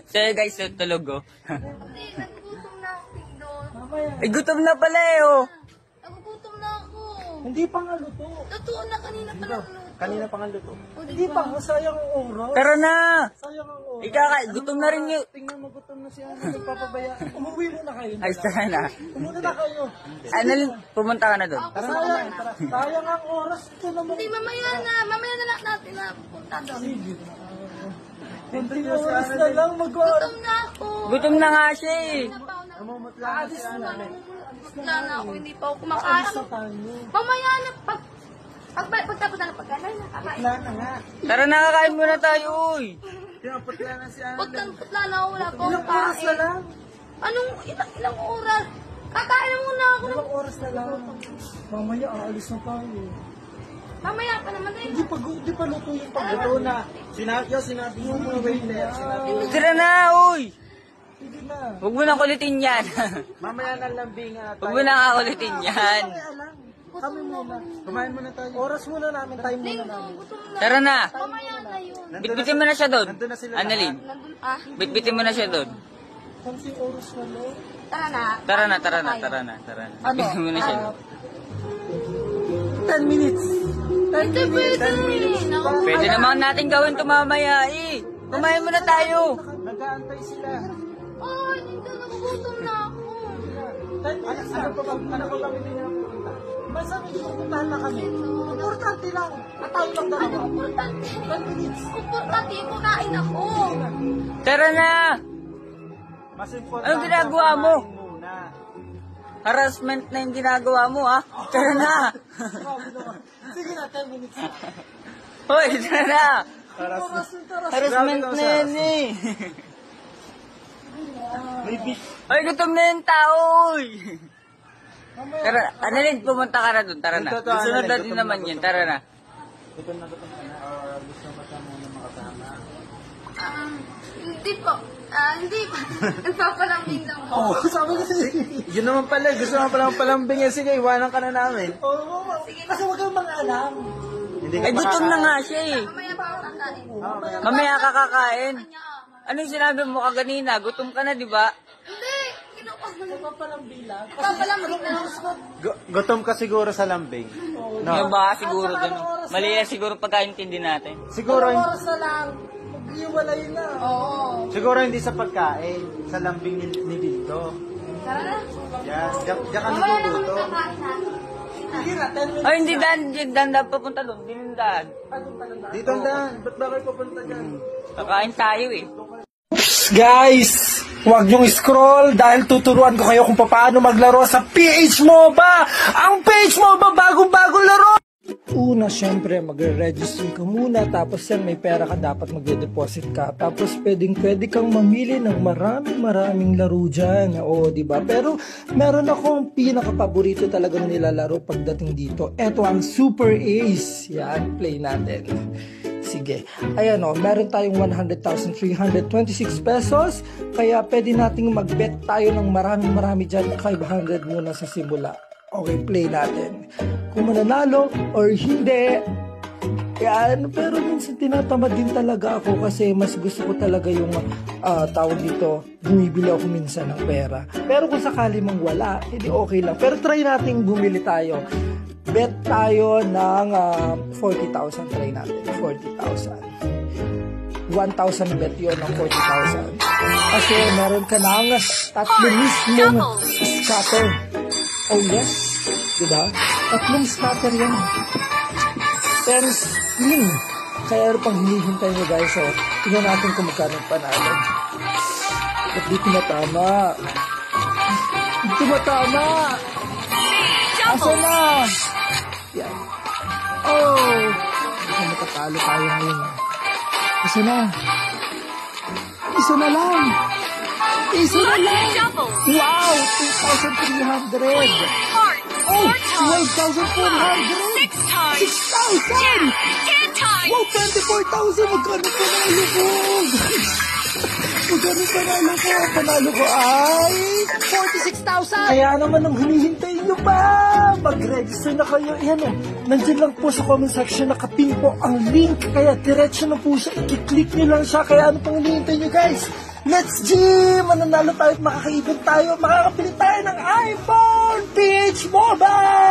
So guys, tulog oh. Hindi, nagugutom na ako, Tindon. Eh, gutom na pala eh oh. Nagugutom na ako. Hindi pa nga luto. Totoo na, kanina pa lang luto. Kanina pa nga luto. O, Hindi pa nga, sayang ang oras. Tara na! Sayang ang oras. Gutom na rin yun. Tingnan mo, gutom na siya. Nagpapabaya. Umuwi muna kayo. Ay, tara na. Umuna na kayo. Annalyn, pumunta ka na doon. Tara na, tara. Sayang ang oras. Ito naman. Hindi, mamaya na natin na pupunta doon. Hindi oras na lang mag-oras. Gutom na ako. Gutom na nga siya eh. Namumutla na si Annalyn. Wala na ako, hindi pa ako kumakain. Alis na tayo. Mamaya na, pagtapos na pagkain na, kakain. Putla na nga. Tara na, kakain muna tayo uy. Pinaputla na si Annalyn. Putla na ako, wala pa akong Ilang oras na kain. lang? Anong ilang oras? Kakain na muna ako. Ilang oras na lang? Mamaya, aalis na tayo. Mamaya pa naman tayo. Hindi pa luto yung pagluto na. Sinabi mo mga waiter. Tara na uy. Hindi na. Huwag mo na kulitin yan. Mamaya na lambing nga Huwag mo na nga kulitin yan. Kami muna. Kumain muna tayo. Oras muna namin, time muna namin. Gutom na. Tara na. Mamaya na yun. Bitbitin mo na siya doon. Nandun na sila Annalyn, Nandun, bitbitin mo na siya doon. Kamsing oras na lo. Tara na. Tara na. Bitbitin mo na siya doon. 10 minutes. 10 minutes. 10 minutes. Pwede naman natin gawin ito mamaya eh. Kumain muna tayo. Nag-aantay sila. Oh, hindi nagugutom na ako. Ano pa kami pinapunta? Basta may pupuntahan na kami. Importante lang. At tayo lang dalawa. Importante. 10 minutes. Importante, kumain ako. Tara na. Mas importante. Anong ginagawa mo? kumain muna. Harassment na yung ginagawa mo ha. Tara na. Sige na, 10 minutes. Hoy, tara na. Oras. Harassment na yan eh. May beach. Ay, gutom na yung tao eh. Tara, Annalyn, pumunta ka na doon. Tara na. Ito, Annalyn, Sunod na din gutom naman na, yan. gutom Tara na. Gutom na ka na. Or gusto mo ka muna makasama? Hindi po. Hindi pa. Nagpapalambing lang po. Oo, sabi ko siya. Yun naman pala. Gusto mo palang palambing. Sige, iwanan ka na namin. Oo, kasi wag kang mag-alam. Ay, gutom na nga siya eh. Mamaya pa ako kakain. Mamaya ka kakain. Ano yung sinabi mo kaganina? Gutom ka na, di ba? Hindi. Nagpapalambing lang. Nagpapalambing lang. Gutom ka siguro sa lambing. Yung ba siguro doon? Mali yan siguro pagkaintindi natin. Siguro oras na lang. Mag-iwalay na. Oo. Siguro hindi sa pagkain. Sa lambing ni Dito. Tara na. Yes. Diyan ka Mamaya naman nagugutom. kakain na. Sige na, 10 minutes. Ay, hindi dan papunta doon. Hindi dan. Dito ang daan. Ba't ba kayo pupunta dyan? Kakain tayo eh. Guys, huwag niyong scroll dahil tuturuan ko kayo kung paano maglaro sa PH MOBA. Ang PH MOBA, bagong-bagong laro. Una, syempre, magre-register ka muna. Tapos yan, may pera ka, dapat magde-deposit ka. Tapos pwede kang mamili ng maraming laro dyan. Oo, diba? Pero meron akong pinaka-paborito talagang nilalaro pagdating dito. Eto ang Super Ace. Yan, play natin. Sige. Ayan o, meron tayong 100,326 pesos. Kaya pwede nating mag-bet tayo ng marami dyan. 500 muna sa simula. Okay, play natin. Kung mananalo or hindi. Yan. Pero minsan tinatamad din talaga ako kasi mas gusto ko talaga yung tawag dito. Bumibili ako minsan ng pera. Pero kung sakali mang wala, hindi okay lang. Pero try nating bumili tayo. Bet tayo ng 40,000. Try natin. 40,000. 1,000 bet yun ng 40,000. Kasi meron ka ng tatlo mismong scatter. Oh yes. Diba? Tatlong scatter yan. 10 spin. Kaya pang hinihintay nyo guys. So, tingnan natin kung magkano panalo. At di tumatama. Di tumatama. Asa na? Yan. Oh! Baka matatalo tayo ngayon. Asa na? Isa na lang! Isa na lang! Wow! 2,300! Oh! 12,400! 6,000! Wow! 24,000! Magkano po na ilubog? Magkano Panalo ko ay 46,000. Kaya naman ang hinihintay nyo pa. Mag-register na kayo. Yan o. Nandyan lang po sa comment section nakapin po ang link. Kaya diretso na po siya. I-click nyo lang siya. Kaya ano pang hinihintay nyo guys? Let's gym! Mananalo tayo at makakaipon tayo. Makakapili tayo ng iPhone PH Mobile!